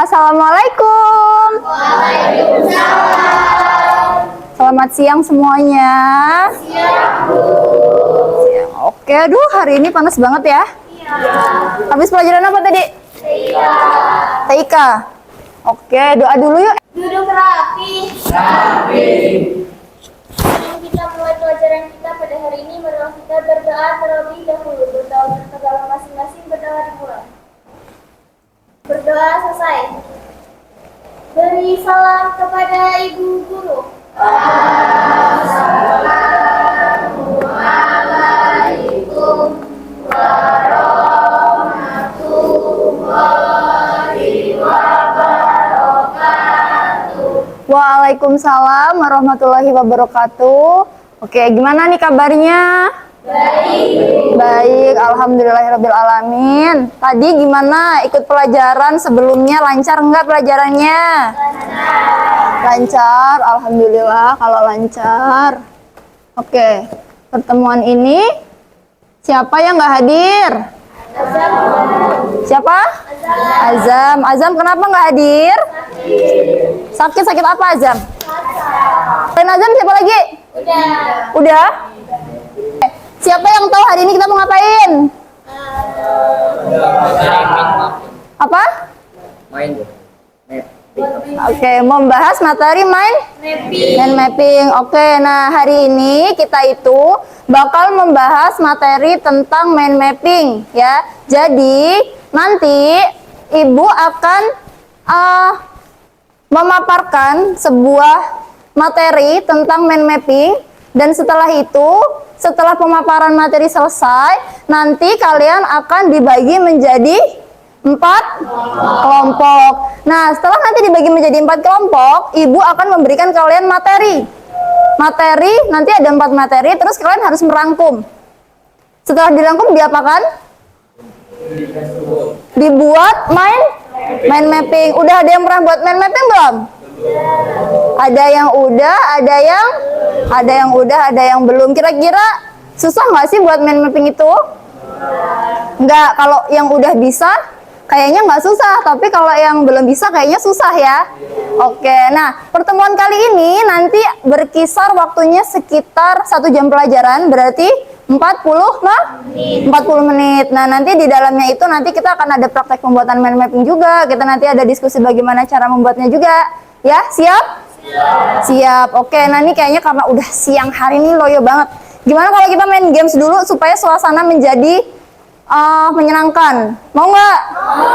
Assalamualaikum. Waalaikumsalam. Selamat siang semuanya. Siang, Bu. Siang. Oke, aduh hari ini panas banget ya. Iya. Habis pelajaran apa tadi? Iya. TIK. Oke, doa dulu yuk. Duduk rapi. Sebelum kita mulai pelajaran kita pada hari ini, marilah kita berdoa terlebih dahulu. Berdoa untuk agama masing-masing, berdoa dimulai. Berdoa selesai. Beri salam kepada Ibu Guru. Assalamualaikum warahmatullahi wabarakatuh. Waalaikumsalam warahmatullahi wabarakatuh. Oke, gimana nih kabarnya? Baik, alhamdulillahirrabbilalamin. Tadi gimana ikut pelajaran sebelumnya, lancar nggak pelajarannya? Lancar, alhamdulillah kalau lancar. Oke, pertemuan ini siapa yang nggak hadir? Siapa? Azam. Azam kenapa nggak hadir? Sakit apa Azam? Selain Azam siapa lagi? Udah? Siapa yang tahu hari ini kita mau ngapain? Apa? Main. Oke, membahas materi mind mapping. Oke, nah hari ini kita itu bakal membahas materi tentang mind mapping ya. Jadi nanti Ibu akan memaparkan sebuah materi tentang mind mapping, dan setelah itu, setelah pemaparan materi selesai, nanti kalian akan dibagi menjadi 4 kelompok. Nah, setelah nanti dibagi menjadi 4 kelompok, Ibu akan memberikan kalian materi. Nanti ada 4 materi, terus kalian harus merangkum. Setelah dirangkum, diapakan? Dibuat mind mapping. Udah ada yang pernah buat mind mapping belum? Ada yang udah, ada yang udah, ada yang belum. Kira-kira susah nggak sih buat mind mapping itu? Nggak. Kalau yang udah bisa, kayaknya nggak susah. Tapi kalau yang belum bisa, kayaknya susah ya. Oke, nah pertemuan kali ini nanti berkisar waktunya sekitar 1 jam pelajaran, berarti 40 menit. Nah, nanti di dalamnya itu nanti kita akan ada praktek pembuatan mind mapping juga. Kita nanti ada diskusi bagaimana cara membuatnya juga. Ya, siap? Siap. Oke, nah ini kayaknya karena udah siang hari ini loyo banget. Gimana kalau kita main games dulu supaya suasana menjadi menyenangkan? Mau nggak?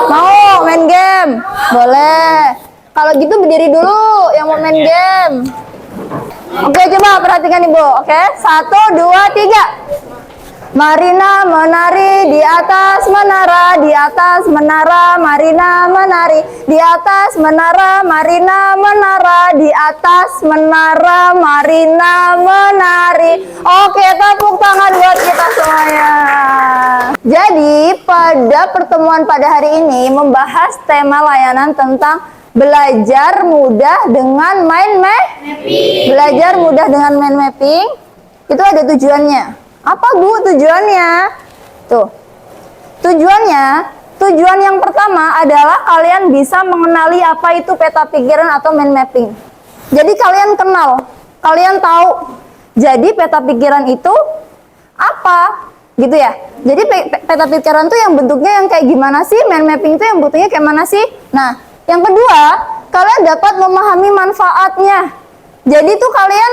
Mau main game? Boleh. Kalau gitu berdiri dulu yang mau main game. Oke, coba perhatikan Ibu. Oke, 1, 2, 3. Marina menari di atas menara, di atas menara, Marina menari di atas menara, Marina menara di atas menara, Marina menari. Oke, tepuk tangan buat kita semuanya. Jadi pada pertemuan pada hari ini membahas tema layanan tentang belajar mudah dengan mind mapping. Belajar mudah dengan mind mapping itu ada tujuannya. Apa Bu tujuannya? Tuh. Tujuan yang pertama adalah kalian bisa mengenali apa itu peta pikiran atau mind mapping. Jadi kalian kenal, kalian tahu. Jadi peta pikiran itu apa? Gitu ya. Jadi peta pikiran tuh yang bentuknya yang kayak gimana sih? Mind mapping itu yang bentuknya kayak mana sih? Nah, yang kedua, kalian dapat memahami manfaatnya. Jadi tuh kalian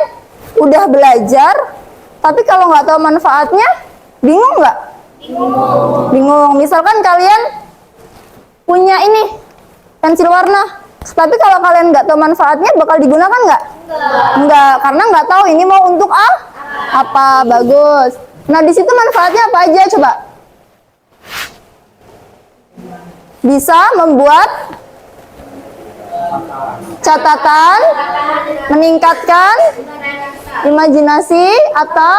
udah belajar, tapi kalau nggak tahu manfaatnya, bingung nggak? Bingung. Misalkan kalian punya ini pensil warna, tapi kalau kalian nggak tahu manfaatnya, bakal digunakan nggak? Nggak, karena nggak tahu ini mau untuk apa. Bagus. Nah, di situ manfaatnya apa aja? Coba. Bisa membuat catatan, meningkatkan imajinasi atau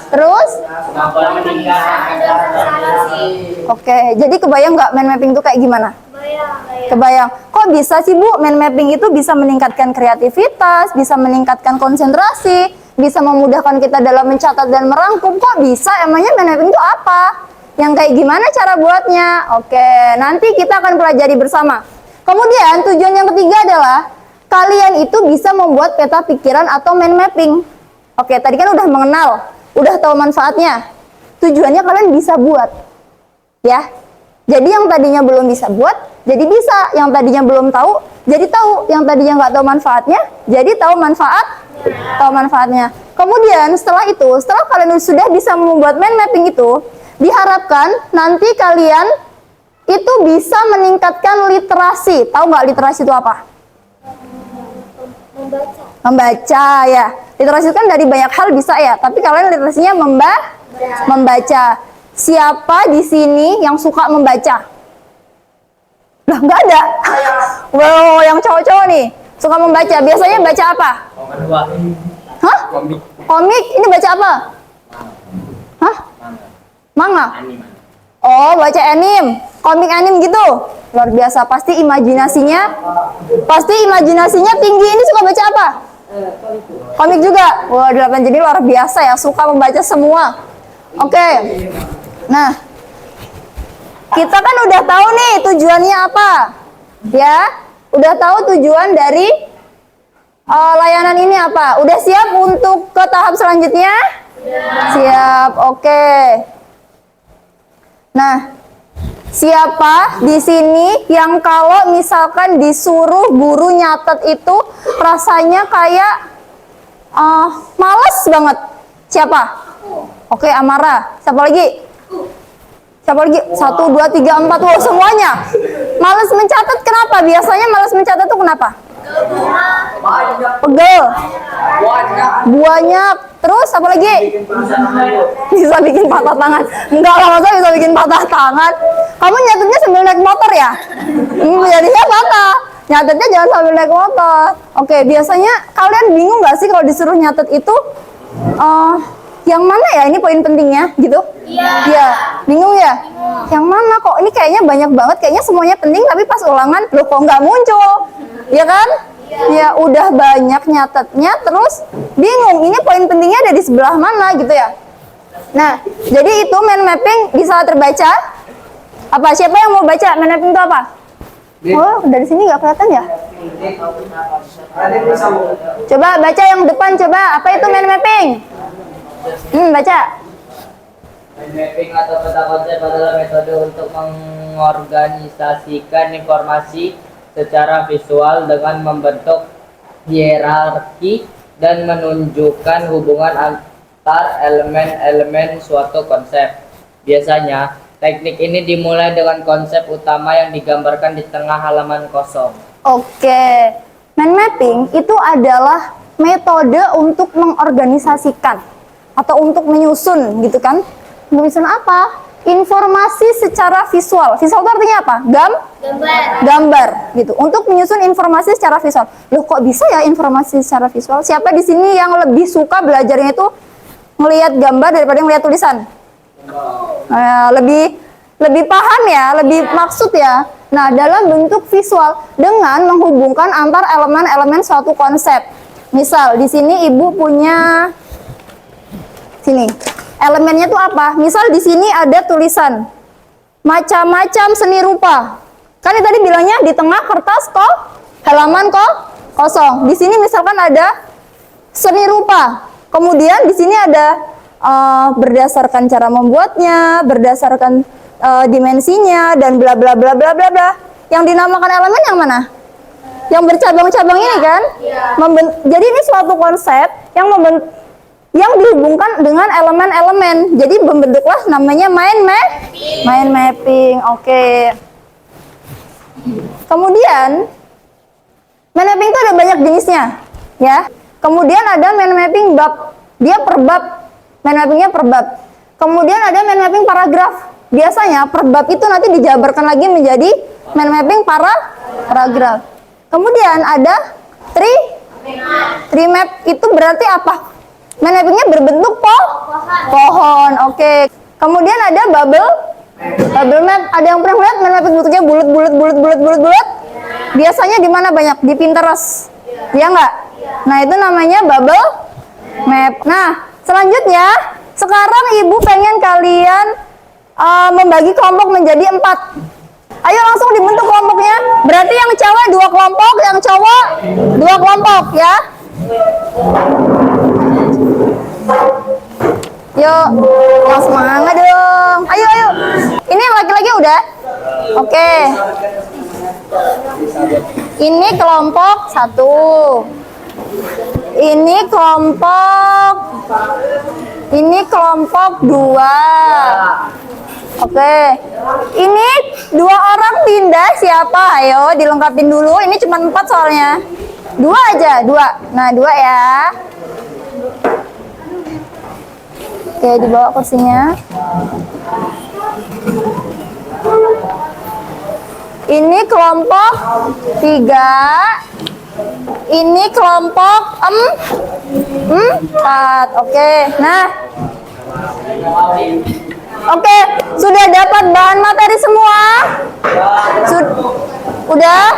terus. Oke, jadi kebayang nggak mind mapping itu kayak gimana? Kebayang. Kok bisa sih Bu, mind mapping itu bisa meningkatkan kreativitas, bisa meningkatkan konsentrasi, bisa memudahkan kita dalam mencatat dan merangkum. Kok bisa? Emangnya mind mapping itu apa? Yang kayak gimana cara buatnya? Oke, nanti kita akan pelajari bersama. Kemudian tujuan yang ketiga adalah kalian itu bisa membuat peta pikiran atau mind mapping. Oke, tadi kan udah mengenal, udah tahu manfaatnya. Tujuannya kalian bisa buat. Ya. Jadi yang tadinya belum bisa buat, jadi bisa. Yang tadinya belum tahu, jadi tahu. Yang tadinya nggak tahu manfaatnya, jadi tahu manfaatnya. Kemudian setelah itu, setelah kalian sudah bisa membuat mind mapping itu, diharapkan nanti kalian itu bisa meningkatkan literasi. Tahu nggak literasi itu apa? Membaca ya. Literasi kan dari banyak hal bisa ya, tapi kalian literasinya membaca. Siapa di sini yang suka membaca? Lah nggak ada. Wow, yang cowok-cowok nih suka membaca. Biasanya baca apa? Hah? Komik. Ini baca apa? Hah? Manga. Oh, baca anime. Komik anime gitu. Luar biasa. Pasti imajinasinya tinggi. Ini suka baca apa? Komik juga. Wah, 8 jadi luar biasa ya, suka membaca semua. Oke. Nah, kita kan udah tahu nih tujuannya apa. Ya, udah tahu tujuan dari layanan ini apa. Udah siap untuk ke tahap selanjutnya? Siap. Oke. Nah, siapa di sini yang kalau misalkan disuruh guru nyatet itu rasanya kayak males banget? Siapa? Oke, Amara. Siapa lagi? 1, 2, 3, 4. Wow, semuanya. Males mencatat kenapa? Biasanya males mencatat itu kenapa? Pegel. Banyak. Terus apa lagi? Bisa bikin patah tangan. Enggak lah, masa bisa bikin patah tangan. Kamu nyatetnya sambil naik motor ya? Jadinya patah. Nyatetnya jangan sambil naik motor. Oke, biasanya kalian bingung nggak sih kalau disuruh nyatet itu? Yang mana ya ini poin pentingnya gitu? Iya. Bingung ya? Yang mana kok? Ini kayaknya banyak banget. Kayaknya semuanya penting, tapi pas ulangan loh kok nggak muncul? Ya kan? Ya udah banyak nyatetnya, terus bingung. Ini poin pentingnya ada di sebelah mana gitu ya? Nah, jadi itu mind mapping bisa terbaca. Apa? Siapa yang mau baca mind mapping itu apa? Oh, dari sini nggak kelihatan ya? Coba baca yang depan, coba. Apa itu mind mapping? Baca. Mind mapping atau peta konsep adalah metode untuk mengorganisasikan informasi secara visual dengan membentuk hierarki dan menunjukkan hubungan antar elemen-elemen suatu konsep. Biasanya, teknik ini dimulai dengan konsep utama yang digambarkan di tengah halaman kosong. Oke, mind mapping itu adalah metode untuk mengorganisasikan atau untuk menyusun gitu kan? Menyusun apa? Informasi secara visual. Visual itu artinya apa? Gambar gitu. Untuk menyusun informasi secara visual. Loh kok bisa ya informasi secara visual? Siapa di sini yang lebih suka belajarnya itu ngelihat gambar daripada ngelihat tulisan? Lebih paham ya, lebih maksud ya. Nah, dalam bentuk visual dengan menghubungkan antar elemen-elemen suatu konsep. Misal di sini ibu punya sini. Elemennya tuh apa? Misal di sini ada tulisan macam-macam seni rupa. Kan tadi bilangnya di tengah kertas halaman kosong. Di sini misalkan ada seni rupa. Kemudian di sini ada berdasarkan cara membuatnya, berdasarkan dimensinya dan bla bla bla bla bla bla. Yang dinamakan elemen yang mana? Yang bercabang-cabang ini kan? Jadi ini suatu konsep yang dihubungkan dengan elemen-elemen. Jadi membentuklah namanya mind mapping. Oke. Kemudian mind mapping itu ada banyak jenisnya, ya. Kemudian ada mind mapping bab. Dia per bab. Mind mappingnya per bab. Kemudian ada mind mapping paragraf. Biasanya per bab itu nanti dijabarkan lagi menjadi mind mapping paragraf. Kemudian ada tree map. Itu berarti apa? Mind mappingnya berbentuk pohon. Oke. Kemudian ada bubble map. Ada yang pernah lihat mind mapping bentuknya bulat? Biasanya di mana banyak? Di Pinterest. Ya nggak? Nah, itu namanya bubble map. Nah, selanjutnya sekarang ibu pengen kalian membagi kelompok menjadi 4. Ayo langsung dibentuk kelompoknya. Berarti Berarti yang cewek 2 kelompok, yang cowok 2 kelompok ya. Yuk, yang semangat dong. Ayo, ayo. Ini yang laki-laki udah? Oke. Ini kelompok 1. Ini kelompok 2. Oke. Ini 2 orang pindah siapa? Ayo dilengkapin dulu. Ini cuma 4 soalnya. 2 aja, 2. Nah, 2 ya. Oke, dibawa kursinya. Ini kelompok 3. Ini kelompok 4. Oke, nah. Oke, sudah dapat bahan materi semua? Udah?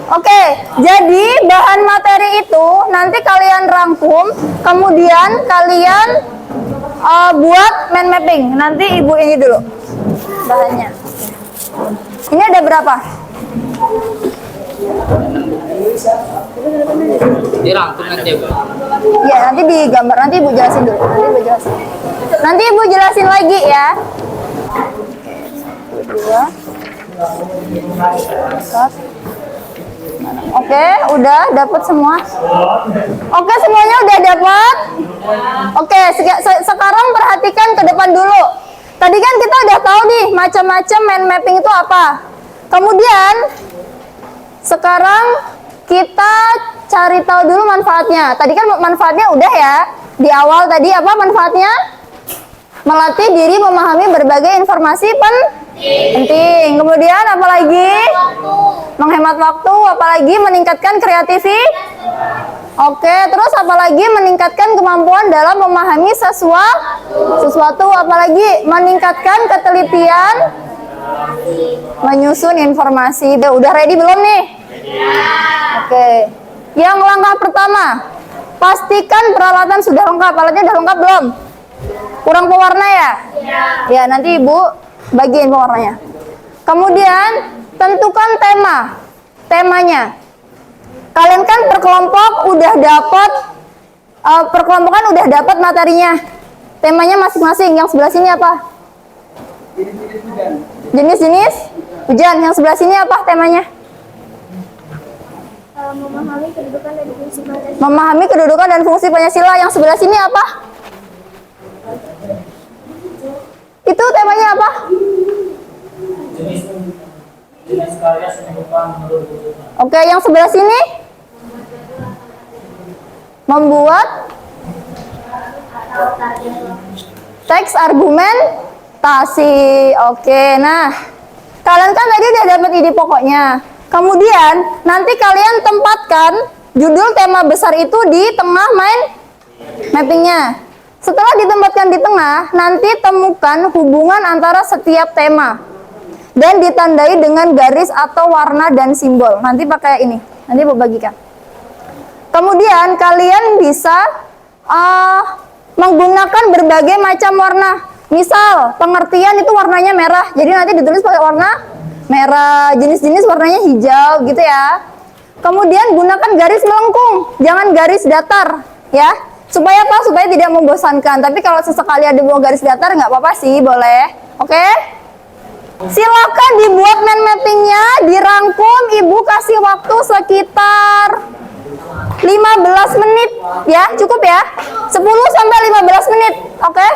Oke, jadi bahan materi itu nanti kalian rangkum, kemudian kalian buat mind mapping. Nanti ibu ini dulu bahannya. Ini ada berapa? Dirangkum nanti, Bu. Ya, nanti digambar, nanti ibu jelasin dulu. Nanti ibu jelasin lagi ya. Oke, udah dapat semua. Oke, semuanya udah dapat. Oke, sekarang perhatikan ke depan dulu. Tadi kan kita udah tahu nih macam-macam mind mapping itu apa. Kemudian sekarang kita cari tahu dulu manfaatnya. Tadi kan manfaatnya udah ya. Di awal tadi apa manfaatnya? Melatih diri memahami berbagai informasi penting. Kemudian apalagi? Menghemat waktu, apalagi meningkatkan kreativitas. Oke, terus apalagi meningkatkan kemampuan dalam memahami sesuatu, apalagi meningkatkan ketelitian, menyusun informasi. Udah ready belum nih? Oke. Yang langkah pertama, pastikan peralatan sudah lengkap. Alatnya sudah lengkap belum? Kurang pewarna ya? Ya, nanti ibu bagiin pewarnanya. Kemudian tentukan temanya. Kalian kan perkelompok udah dapat perkelompokan udah dapat materinya. Temanya masing-masing. Yang sebelah sini apa? Jenis-jenis hujan. Yang sebelah sini apa temanya? Memahami kedudukan dan fungsi Pancasila. Memahami kedudukan dan fungsi Pancasila. Yang sebelah sini apa? Itu temanya apa? Oke, yang sebelah sini membuat teks argumentasi. Oke, nah kalian kan tadi udah dapat ide pokoknya. Kemudian nanti kalian tempatkan judul tema besar itu di tengah mind mappingnya. Setelah ditempatkan di tengah, nanti temukan hubungan antara setiap tema dan ditandai dengan garis atau warna dan simbol. Nanti pakai ini. Nanti mau bagikan. Kemudian kalian bisa menggunakan berbagai macam warna. Misal pengertian itu warnanya merah, jadi nanti ditulis pakai warna merah. Jenis-jenis warnanya hijau gitu ya. Kemudian gunakan garis melengkung, jangan garis datar ya. Supaya apa? Supaya tidak membosankan. Tapi kalau sesekali ada mau garis datar nggak apa-apa sih, boleh. Oke? Silakan dibuat mind mappingnya, dirangkum. Ibu kasih waktu sekitar 15 menit ya, cukup ya. 10 sampai 15 menit. Oke?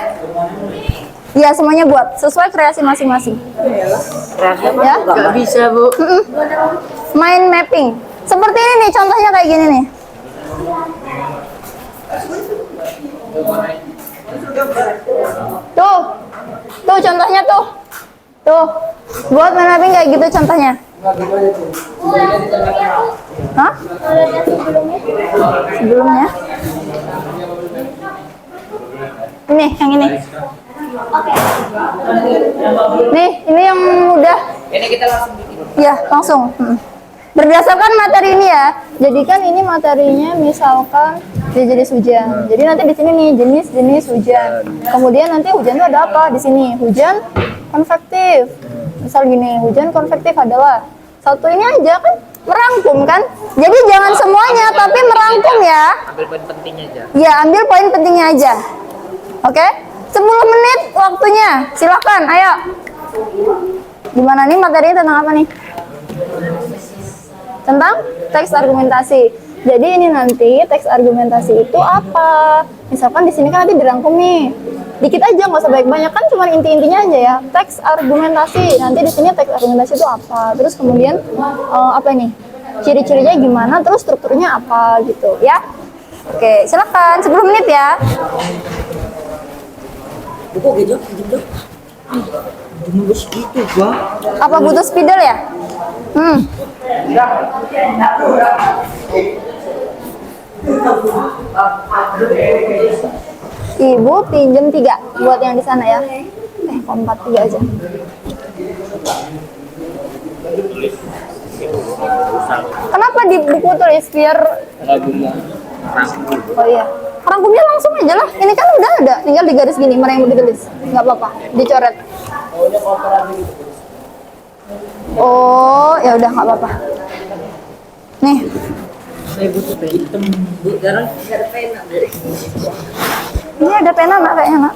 Ya, semuanya buat sesuai kreasi masing-masing. Ya? Nggak bisa, Bu. Mind mapping. Seperti ini nih, contohnya kayak gini nih. Tuh contohnya tuh. Buat mind mapping kayak gitu contohnya. Hah? Sebelumnya? Ini, yang ini. Nih, ini yang udah. Ini kita langsung bikin. Ya, langsung. Berdasarkan materi ini ya. Jadikan ini materinya misalkan jenis hujan. Jadi nanti di sini nih jenis-jenis hujan. Kemudian nanti hujan itu ada apa di sini? Hujan konvektif. Misal gini, hujan konvektif adalah Satu ini aja kan merangkum kan. Jadi jangan semuanya tapi merangkum ya. Ambil poin pentingnya aja. Ya, ambil poin pentingnya aja. Oke? 10 menit waktunya. Silakan, ayo. Gimana nih materinya tentang apa nih? Tentang teks argumentasi. Jadi ini nanti teks argumentasi itu apa? Misalkan di sini kan nanti dirangkum nih. Dikit aja, nggak usah banyak-banyak, kan cuma inti-intinya aja ya. Teks argumentasi. Nanti di sini teks argumentasi itu apa? Terus kemudian apa nih? Ciri-cirinya gimana? Terus strukturnya apa gitu ya? Oke, silakan 10 menit ya. Buku gitu, gitu. Cuma segitu, Bang. Apa butuh spidol ya? Ibu pinjem 3 buat yang di sana ya. Kompat 3 aja. Kenapa di buku tulis biar Ragumnya rangkum. oh iya. Rangkumnya langsung aja lah. Ini kan udah ada, tinggal di garis gini mana yang mau ditulis. Nggak apa-apa, dicoret. Oh, ya udah nggak apa-apa. Nih, Saya butuh pena hitam, Bu. Jarang ada pena. ini ada pena nak kayaknya nak.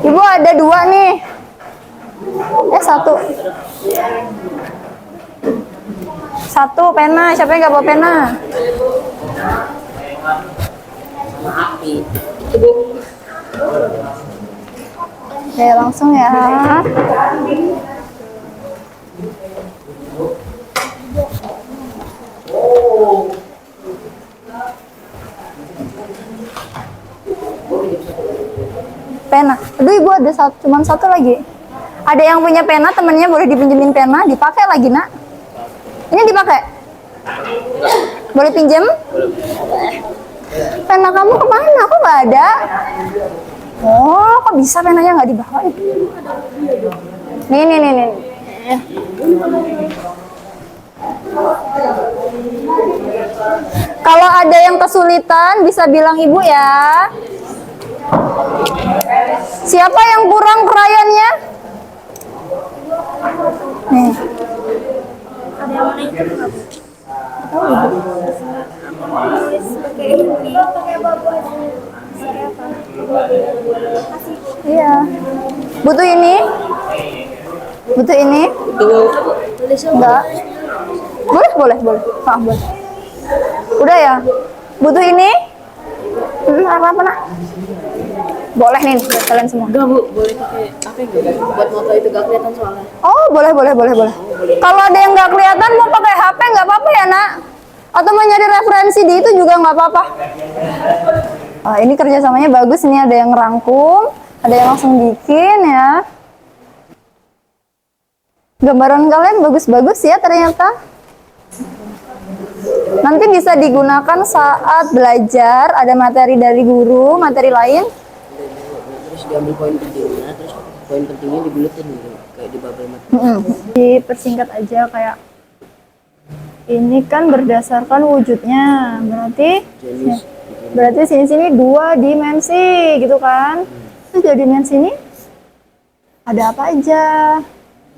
Ibu ada 2 nih. 1. 1 pena, siapa yang nggak bawa pena? Api. Oke, langsung ya. Pena. Aduh, ibu ada cuman 1 lagi. Ada yang punya pena, temennya boleh dipinjemin pena, dipakai lagi nak. Ini dipakai. Boleh pinjem? Pena kamu kemana? Kok nggak ada? Oh, kok bisa penanya nggak dibawa? Nih. Kalau ada yang kesulitan bisa bilang ibu ya. Siapa yang kurang krayonnya? Nih. Ada yang mana itu nggak, Bu? Tulis pakai ini, pakai babu aja. Pakai apa? Kasih. Iya. Butuh ini? Butuh ini? Tulis Enggak. Boleh. Maaf, boleh. Udah ya? Butuh ini? Apa nak? Boleh nih, buat kalian semua. Enggak, Bu. Boleh pakai apa enggak? Buat moto itu gak kelihatan soalnya. Oh, boleh. Kalau ada yang nggak kelihatan mau pakai HP nggak apa-apa ya nak? Atau mau nyari referensi di itu juga nggak apa-apa. Ini kerjasamanya bagus, ini ada yang rangkum, ada yang langsung bikin ya. Gambaran kalian bagus-bagus ya ternyata. Nanti bisa digunakan saat belajar, ada materi dari guru, materi lain. Terus diambil poin pentingnya, terus poin pentingnya dibuletin gitu, kayak di bubble map. Dipersingkat aja kayak ini kan berdasarkan wujudnya, berarti sini 2 dimensi gitu kan. Terus 2 dimensi ini ada apa aja?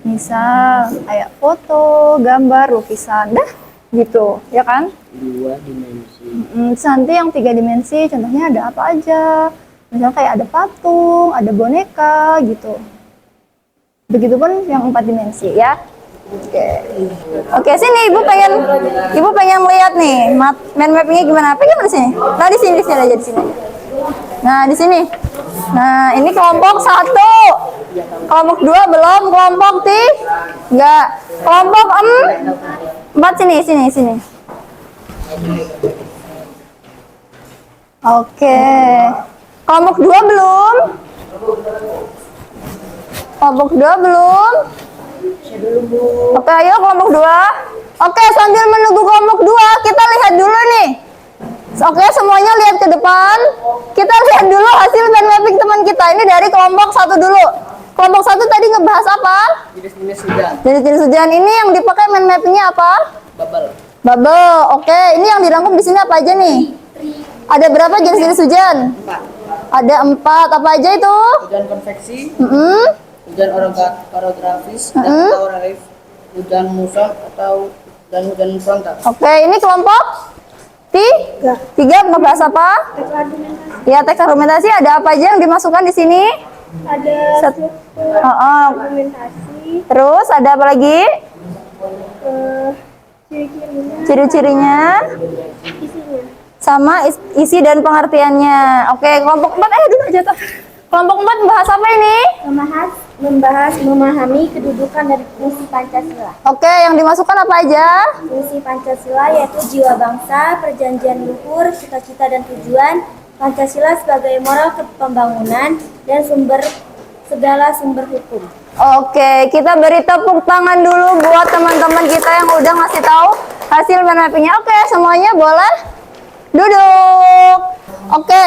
Misal kayak foto, gambar, lukisan, dah gitu ya kan. 2 dimensi. Terus nanti yang 3 dimensi contohnya ada apa aja? Misalnya kayak ada patung, ada boneka gitu. Begitupun yang 4 dimensi ya. Oke, sini ibu pengen lihat nih mind mappingnya gimana. Pegang di sini. Nah di sini aja di sini. Nah di sini. Nah ini kelompok 1, kelompok 2 belum, kelompok 3, kelompok 4 sini. Oke. Kelompok 2 belum? Kelompok 2 belum? Oke, ayo kelompok 2. Oke, sambil menunggu kelompok 2, kita lihat dulu nih. Oke, semuanya lihat ke depan. Kita lihat dulu hasil mind mapping teman kita. Ini dari kelompok 1 dulu. Kelompok 1 tadi ngebahas apa? Jenis-jenis hujan. Jenis-jenis hujan. Ini yang dipakai mind mappingnya apa? Bubble. Oke, ini yang dirangkum di sini apa aja nih? Ada berapa jenis-jenis hujan? 4. Ada 4. Apa aja itu? Hujan konveksi, hujan orografis, dan atau relief, hujan muson atau dan hujan frontal. Oke, ini kelompok tiga membahas apa? Teks argumentasi. Ya, teks argumentasi ada apa aja yang dimasukkan di sini? Ada argumentasi, Terus ada apa lagi? ciri-cirinya, Ciri-cirinya isinya. sama isi dan pengertiannya. Oke, kelompok 4 dulu jatuh. Kelompok 4 bahas apa ini? Membahas memahami kedudukan dari fungsi Pancasila. Oke, yang dimasukkan apa aja? Fungsi Pancasila yaitu jiwa bangsa, perjanjian luhur, cita-cita dan tujuan, Pancasila sebagai moral pembangunan, dan segala sumber hukum. Oke, kita beri tepuk tangan dulu buat teman-teman kita yang udah ngasih tahu hasil mind mappingnya. Oke, semuanya boleh duduk. Oke,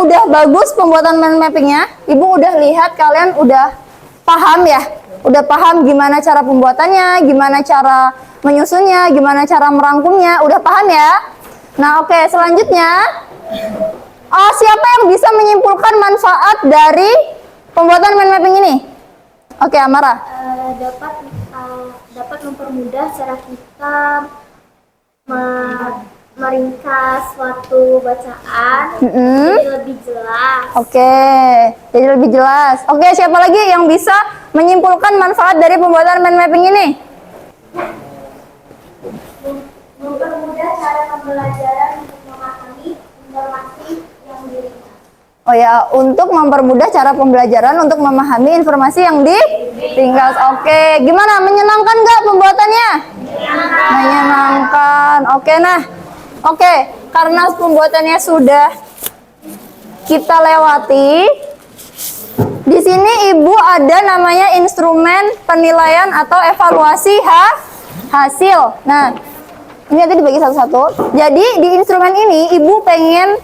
udah bagus pembuatan mind mappingnya. Ibu udah lihat kalian udah paham ya? Udah paham gimana cara pembuatannya, gimana cara menyusunnya, gimana cara merangkumnya. Udah paham ya? Nah, oke, selanjutnya siapa yang bisa menyimpulkan manfaat dari pembuatan mind mapping ini? Oke, Amara. Dapat mempermudah cara kita meringkas suatu bacaan jadi lebih jelas. Oke, jadi lebih jelas. Oke, siapa lagi yang bisa menyimpulkan manfaat dari pembuatan mind mapping ini? Mempermudah cara pembelajaran untuk memahami informasi yang diringkas. Oh ya, untuk mempermudah cara pembelajaran untuk memahami informasi yang diringkas. Oke, gimana? Menyenangkan nggak pembuatannya? Menyenangkan. Oke, nah. Oke, karena pembuatannya sudah kita lewati, di sini Ibu ada namanya instrumen penilaian atau evaluasi hasil. Nah, ini nanti dibagi satu-satu. Jadi di instrumen ini Ibu pengen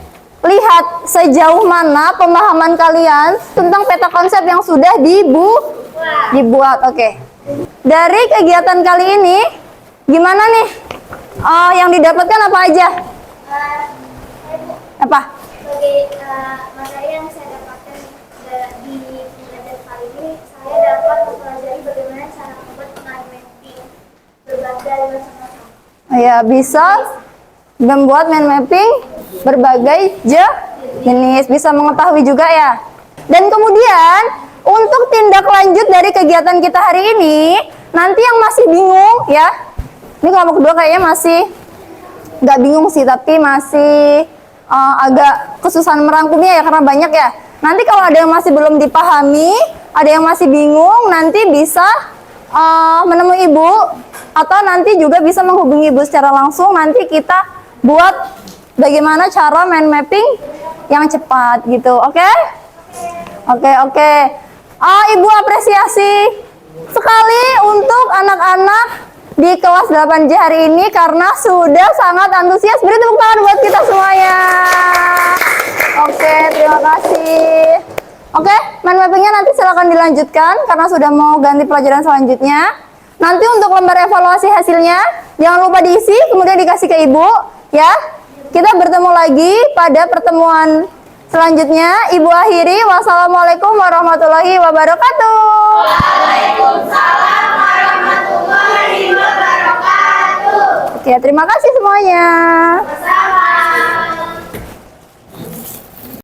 lihat sejauh mana pemahaman kalian tentang peta konsep yang sudah dibuat. Oke. Dari kegiatan kali ini, gimana nih? Yang didapatkan apa aja? Apa? Sebagai materi yang saya dapatkan di pembelajaran kali ini, saya dapat mempelajari bagaimana cara membuat mind mapping berbagai macam-macam. Ya, bisa membuat mind mapping berbagai jenis, bisa mengetahui juga ya. Dan kemudian untuk tindak lanjut dari kegiatan kita hari ini, nanti yang masih bingung ya, ini kelompok kedua kayaknya masih nggak bingung sih, tapi masih agak kesusahan merangkumnya ya karena banyak ya. Nanti kalau ada yang masih belum dipahami, ada yang masih bingung, nanti bisa menemui Ibu atau nanti juga bisa menghubungi Ibu secara langsung. Nanti kita buat bagaimana cara mind mapping yang cepat gitu. Oke? Oke. Ibu apresiasi sekali untuk anak-anak di kelas 8J hari ini karena sudah sangat antusias. Beri tepuk tangan buat kita semuanya. Oke, terima kasih. Oke, mind mappingnya nanti silakan dilanjutkan karena sudah mau ganti pelajaran selanjutnya. Nanti untuk lembar evaluasi hasilnya jangan lupa diisi kemudian dikasih ke Ibu ya. Kita bertemu lagi pada pertemuan selanjutnya. Ibu akhiri, wassalamualaikum warahmatullahi wabarakatuh. Waalaikumsalam warahmatullahi wabarakatuh. Oke, terima kasih semuanya.